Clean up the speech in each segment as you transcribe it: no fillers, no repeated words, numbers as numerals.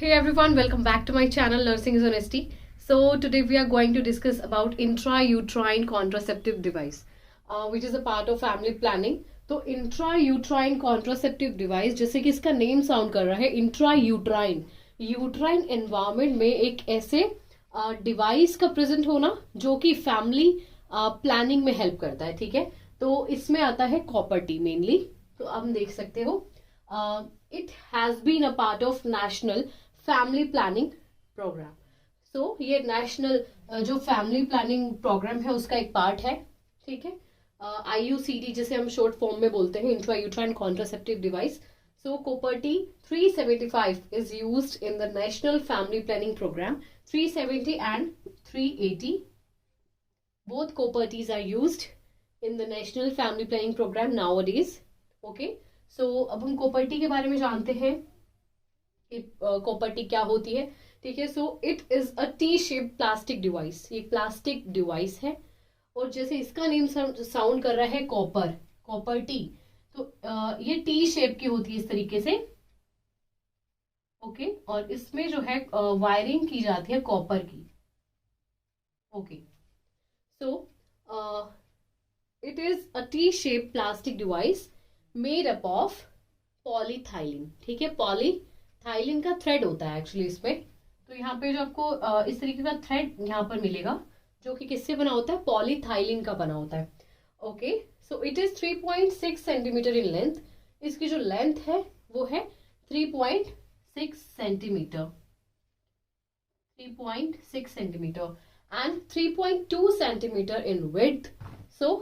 Hey everyone, welcome back to my channel Nursing is Honesty. So today we are going to discuss about intrauterine contraceptive device, which is a part of family planning. तो intrauterine contraceptive device जैसे कि इसका name sound कर रहा है intrauterine, uterine environment में एक ऐसे डिवाइस का प्रेजेंट होना जो कि फैमिली प्लानिंग में हेल्प करता है. ठीक है, तो इसमें आता है कॉपर टी मेनली. तो आप देख सकते हो it has been a part of national family planning programme. So ये नेशनल जो फैमिली प्लानिंग प्रोग्राम है उसका एक पार्ट है. ठीक है, IUCD जिसे हम शॉर्ट फॉर्म में बोलते हैं, intrauterine contraceptive device. So copper T 375 is used in the national family planning program. 370 and 380 both coperties are used in the national family planning program nowadays. Okay, so अब हम कोपर्टी के बारे में जानते हैं कि कोपर्टी क्या होती है. ठीक है, so it is a T shape plastic device. ये प्लास्टिक डिवाइस है और जैसे इसका नेम साउंड कर रहा है कॉपर टी, तो ये टी शेप की होती है इस तरीके से. ओके, और इसमें जो है वायरिंग की जाती है कॉपर की. Okay, so it is a T shape plastic device made up of polyethylene. ठीक है, पॉलीथाइलिन का थ्रेड होता है एक्चुअली इसमें. तो यहाँ पे जो आपको इस तरीके का थ्रेड यहाँ पर मिलेगा जो कि किससे बना होता है, पॉलीथाइलिन का बना होता है. Okay, so it is 3.6 centimetre in length. इसकी जो लेंथ है वो है 3.6 centimetre, 3.6 centimetre and 3.2 centimetre in width. So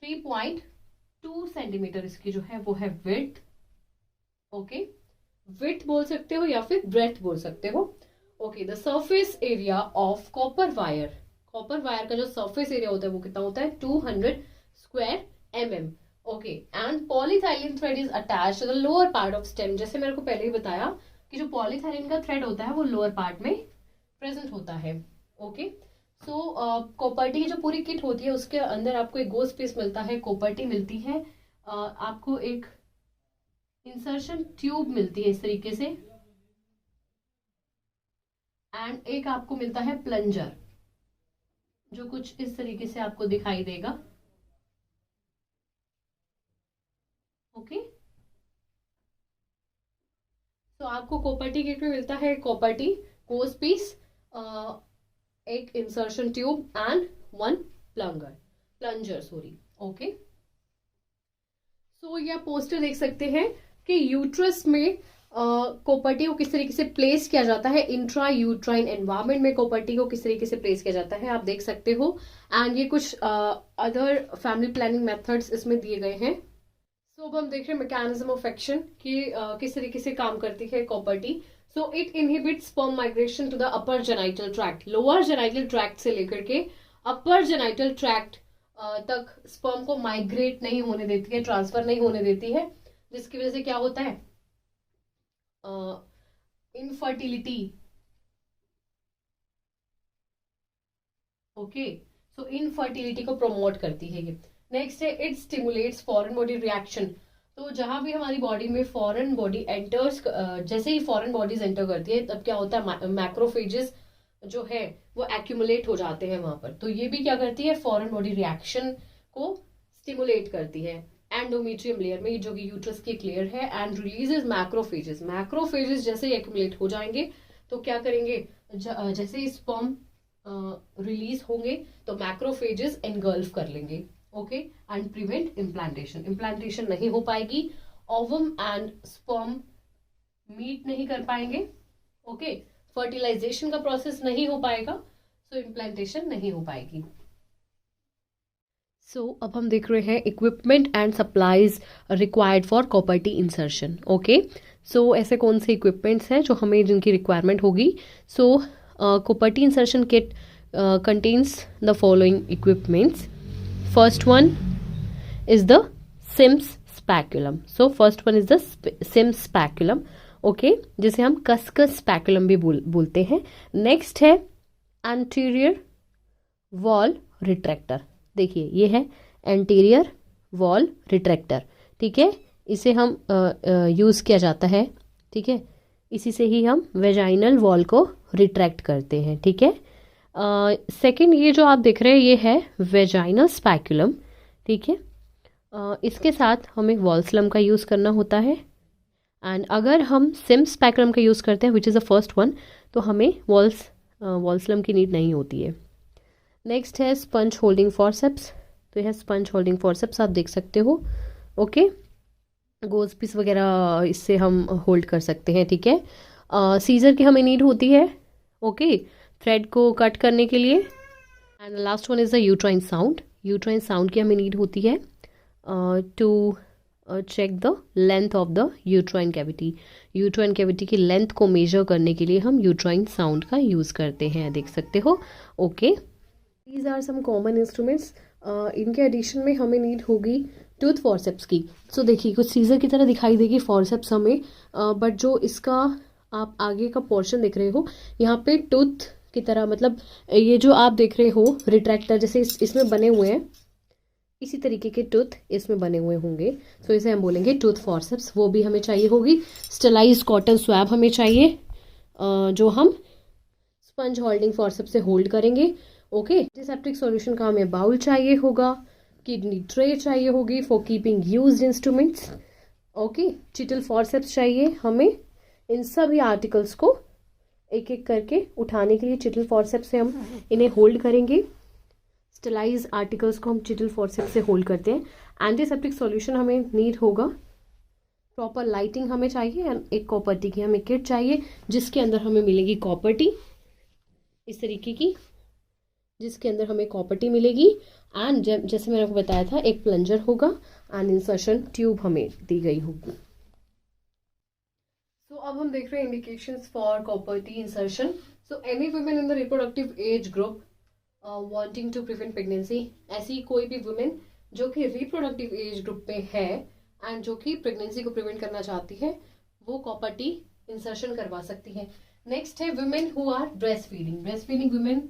3.2 centimetre इसकी जो है वो है विड्थ. ओके, विड्थ बोल सकते हो या फिर ब्रेथ बोल सकते हो. Okay, the surface area of copper wire का जो सरफेस एरिया होता है वो कितना होता है, 200 square mm. Okay, and polyethylene thread is attached to the lower part of stem. जैसे मेरे को पहले ही बताया कि जो पॉलीथाइलिन का थ्रेड होता है वो लोअर पार्ट में प्रेजेंट होता है. ओके, सो कोपर्टी की जो पूरी किट होती है उसके अंदर आपको एक गोल स्पेस मिलता है, कोपर्टी मिलती है, आपको एक इंसर्शन ट्यूब मिलती है इस तरीके से, एंड एक आपको मिलता है प्लंजर जो कुछ इस तरीके से आपको दिखाई देगा. ओके, तो आपको कोपर्टी किट में मिलता है कोपर्टी, गोज पीस, एक insertion tube and one plunger sorry. Okay, so ये आप पोस्टर देख सकते हैं कि यूट्रस में कोपर्टी को किस तरीके से प्लेस किया जाता है, इंट्रा यूट्राइन एनवायरमेंट में कोपर्टी को किस तरीके से प्लेस किया जाता है आप देख सकते हो. एंड ये कुछ अदर फैमिली प्लानिंग मेथड्स इसमें दिए गए हैं. सो अब हम देख रहे हैं मैकेनिज्म ऑफ एक्शन कि किस तरीके से काम करती है copper T. So it inhibits sperm migration to the upper genital tract. Lower genital tract से लेकर के अपर जेनाइटल ट्रैक्ट तक स्पर्म को माइग्रेट नहीं होने देती है, ट्रांसफर नहीं होने देती है, जिसकी वजह से क्या होता है, इनफर्टिलिटी. ओके, सो इनफर्टिलिटी को प्रमोट करती है ये. नेक्स्ट है it stimulates foreign body reaction. तो जहां भी हमारी बॉडी में फॉरेन बॉडी एंटर्स, जैसे ही फॉरेन बॉडीज एंटर करती है तब क्या होता है, मैक्रोफेजेस जो है वो एक्यूमुलेट हो जाते हैं वहां पर. तो ये भी क्या करती है, फॉरेन बॉडी रिएक्शन को स्टिमुलेट करती है एंडोमेट्रियम लेयर में जो कि यूट्रस की लेयर है. एंड रिलीजेस मैक्रोफेजेस जैसे ही एक्यूमुलेट हो जाएंगे तो क्या करेंगे, जैसे ही स्पर्म रिलीज होंगे तो मैक्रोफेजेस एनगल्फ कर लेंगे. ओके, एंड प्रिवेंट इम्प्लांटेशन नहीं हो पाएगी, ओवम एंड स्पर्म मीट नहीं कर पाएंगे. ओके, फर्टिलाइजेशन का प्रोसेस नहीं हो पाएगा, सो इम्प्लांटेशन नहीं हो पाएगी. सो अब हम देख रहे हैं equipment and supplies required for copper T insertion. Okay, so ऐसे कौन से इक्विपमेंट्स हैं जो हमें जिनकी रिक्वायरमेंट होगी. So copper T insertion kit contains the following equipments. First one is the Sims speculum. So first one is the Sims speculum. Okay, जिसे हम कसकस speculum भी बोलते हैं. नेक्स्ट है anterior wall retractor. देखिए ये है anterior wall retractor. ठीक है, इसे हम यूज़ किया जाता है. ठीक है, इसी से ही हम वेजाइनल वॉल को रिट्रैक्ट करते हैं, ठीक है। सेकंड, ये जो आप देख रहे हैं ये है वेजाइनल स्पैक्यूलम, ठीक है। इसके साथ हमें वॉल्सलम का यूज़ करना होता है, एंड अगर हम सिम स्पैक्यूलम का यूज़ करते हैं which is the first one, तो हमें वॉल्सलम की नीड नहीं होती है। नेक्स्ट है स्पंज होल्डिंग फॉरसेप्स। तो यह स्पंज होल्डिंग फॉरसेप्स आप देख सकते हो, ओके। गोज पीस वगैरह इससे हम होल्ड कर सकते हैं, ठीक है। सीजर की हमें नीड होती है, ओके, थ्रेड को कट करने के लिए। And last one is the uterine sound. Uterine sound की हमें नीड होती है to check the length of the uterine cavity. Uterine cavity की लेंथ को मेजर करने के लिए हम यूट्राइन साउंड का यूज़ करते हैं, देख सकते हो, okay. These are some common instruments. इनके एडिशन में हमें नीड होगी टूथ फॉरसेप्स की। सो देखिए कुछ सीजर की तरह दिखाई देगी फॉरसेप्स हमें, बट जो इसका आप आगे का पोर्शन देख रहे हो यहाँ पे टूथ की तरह, मतलब ये जो आप देख रहे हो रिट्रैक्टर जैसे इसमें बने हुए हैं, इसी तरीके के टूथ इसमें बने हुए होंगे। सो इसे हम बोलेंगे टूथ फॉरसेप्स। वो भी हमें चाहिए होगी। स्टेलाइज्ड कॉटन स्वैब हमें चाहिए, जो हम स्पंज होल्डिंग फॉरसेप्स से होल्ड करेंगे, ओके। एंटीसेप्टिक सॉल्यूशन का हमें बाउल चाहिए होगा। किडनी ट्रे चाहिए होगी for keeping used instruments, okay. Cheatle forceps चाहिए हमें। इन सभी आर्टिकल्स को एक एक करके उठाने के लिए चिटल फॉरसेप्स से हम इन्हें होल्ड करेंगे। स्टेलाइज आर्टिकल्स को हम चिटल फॉरसेप्स से होल्ड करते हैं। एंटीसेप्टिक सॉल्यूशन हमें नीड होगा। प्रॉपर लाइटिंग हमें चाहिए। एक कॉपर टी की हमें किट चाहिए जिसके अंदर हमें मिलेगी कॉपर टी, इस तरीके की, जिसके अंदर हमें कॉपर टी मिलेगी। एंड जैसे मैंने आपको बताया था एक प्लंजर होगा एंड इंसर्शन ट्यूब हमें दी गई होगी। सो अब हम देख रहे हैं indications for copper T insertion. So any women in the reproductive age group wanting to prevent pregnancy, ऐसी कोई भी वुमेन जो कि रिप्रोडक्टिव एज ग्रुप में है एंड जो कि प्रेगनेंसी को प्रिवेंट करना चाहती है, वो कॉपर टी इंसर्शन करवा सकती है। नेक्स्ट है women who are breastfeeding. Breastfeeding women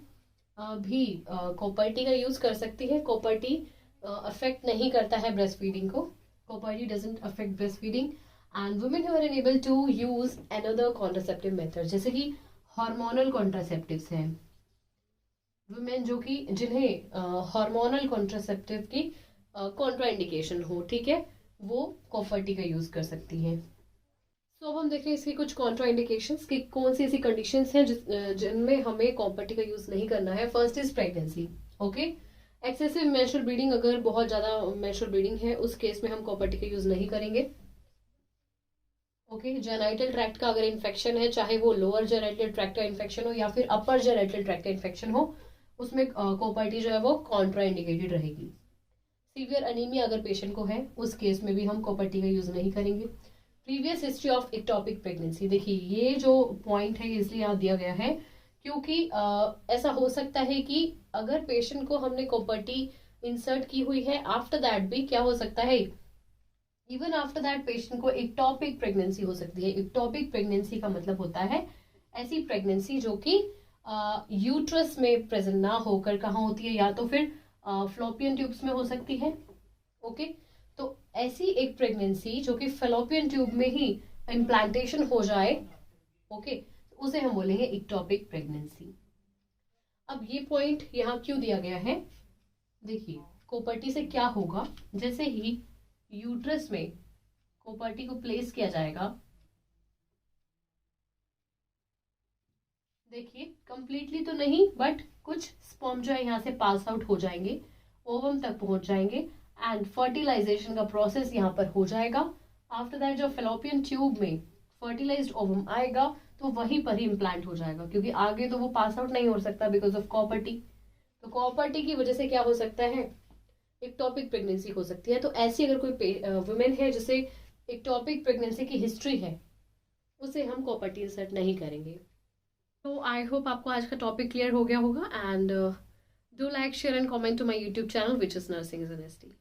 भी कॉपर टी का यूज कर सकती है। कॉपर टी अफेक्ट नहीं करता है ब्रेस्ट फीडिंग को। Copper T doesn't affect breastfeeding. And women who are unable to use another contraceptive method, जैसे कि हार्मोनल कॉन्ट्रासेप्टिव्स हैं। वुमेन जो कि जिन्हें हार्मोनल कॉन्ट्रासेप्टिव की कॉन्ट्राइंडिकेशन हो, ठीक है, वो कॉपर टी का यूज कर सकती है। तो अब हम देख रहे हैं इसकी कुछ कॉन्ट्राइंडिकेशंस कि कौन सी ऐसी कंडीशंस हैं जिनमें हमें कॉपर टी का यूज नहीं करना है। First is pregnancy, okay. Excessive menstrual bleeding, अगर बहुत ज्यादा मेंस्ट्रुअल ब्लीडिंग है उस केस में हम कॉपर टी का यूज नहीं करेंगे, ओके। जेनाइटल ट्रैक्ट का अगर इन्फेक्शन है, चाहे वो लोअर जेनाइटल ट्रैक्ट का इन्फेक्शन हो या फिर अपर जेनाइटल ट्रैक्ट का इन्फेक्शन हो, उसमें कॉपर टी जो है वो कॉन्ट्राइंडिकेटेड रहेगी। सीवियर अनीमिया अगर पेशेंट को है उस केस में भी हम कॉपर टी का यूज नहीं करेंगे। Previous history of ectopic pregnancy, देखिए ये जो पॉइंट है इसलिए यहाँ दिया गया है क्योंकि ऐसा हो सकता है कि अगर पेशेंट को हमने कॉपर टी इंसर्ट की हुई है, आफ्टर दैट भी क्या हो सकता है, इवन आफ्टर दैट पेशेंट को इक्टोपिक प्रेगनेंसी हो सकती है। इक्टोपिक प्रेगनेंसी का मतलब होता है ऐसी प्रेगनेंसी जो कि यूट्रस में प्रेजेंट ना होकर कहाँ होती है, या तो फिर फ्लोपियन ट्यूब्स में हो सकती है, ओके। तो ऐसी एक प्रेगनेंसी जो कि फेलोपियन ट्यूब में ही इम्प्लांटेशन हो जाए, ओके, उसे हम बोलेंगे इक्टोपिक प्रेगनेंसी। अब ये पॉइंट यहाँ क्यों दिया गया है, देखिए कॉपर टी से क्या होगा, जैसे ही यूट्रस में कॉपर टी को प्लेस किया जाएगा, देखिए कंप्लीटली तो नहीं बट कुछ स्पर्म जो है यहाँ से पास आउट हो जाएंगे, ओवम तक पहुंच जाएंगे एंड फर्टिलाइजेशन का प्रोसेस यहाँ पर हो जाएगा। आफ्टर दैट जो फेलोपियन ट्यूब में फर्टिलाइज्ड ओवम आएगा तो वहीं पर ही इम्प्लांट हो जाएगा, क्योंकि आगे तो वो पास आउट नहीं हो सकता बिकॉज ऑफ कॉपर टी। तो कॉपर टी की वजह से क्या हो सकता है, इक्टोपिक प्रेगनेंसी हो सकती है। तो ऐसी अगर कोई वुमेन है जिसे इक्टोपिक प्रेगनेंसी की हिस्ट्री है, उसे हम कॉपर टी इंसर्ट नहीं करेंगे। तो आई होप आपको आज का टॉपिक क्लियर हो गया होगा and do like share and comment to my YouTube channel which is nursing is N ST.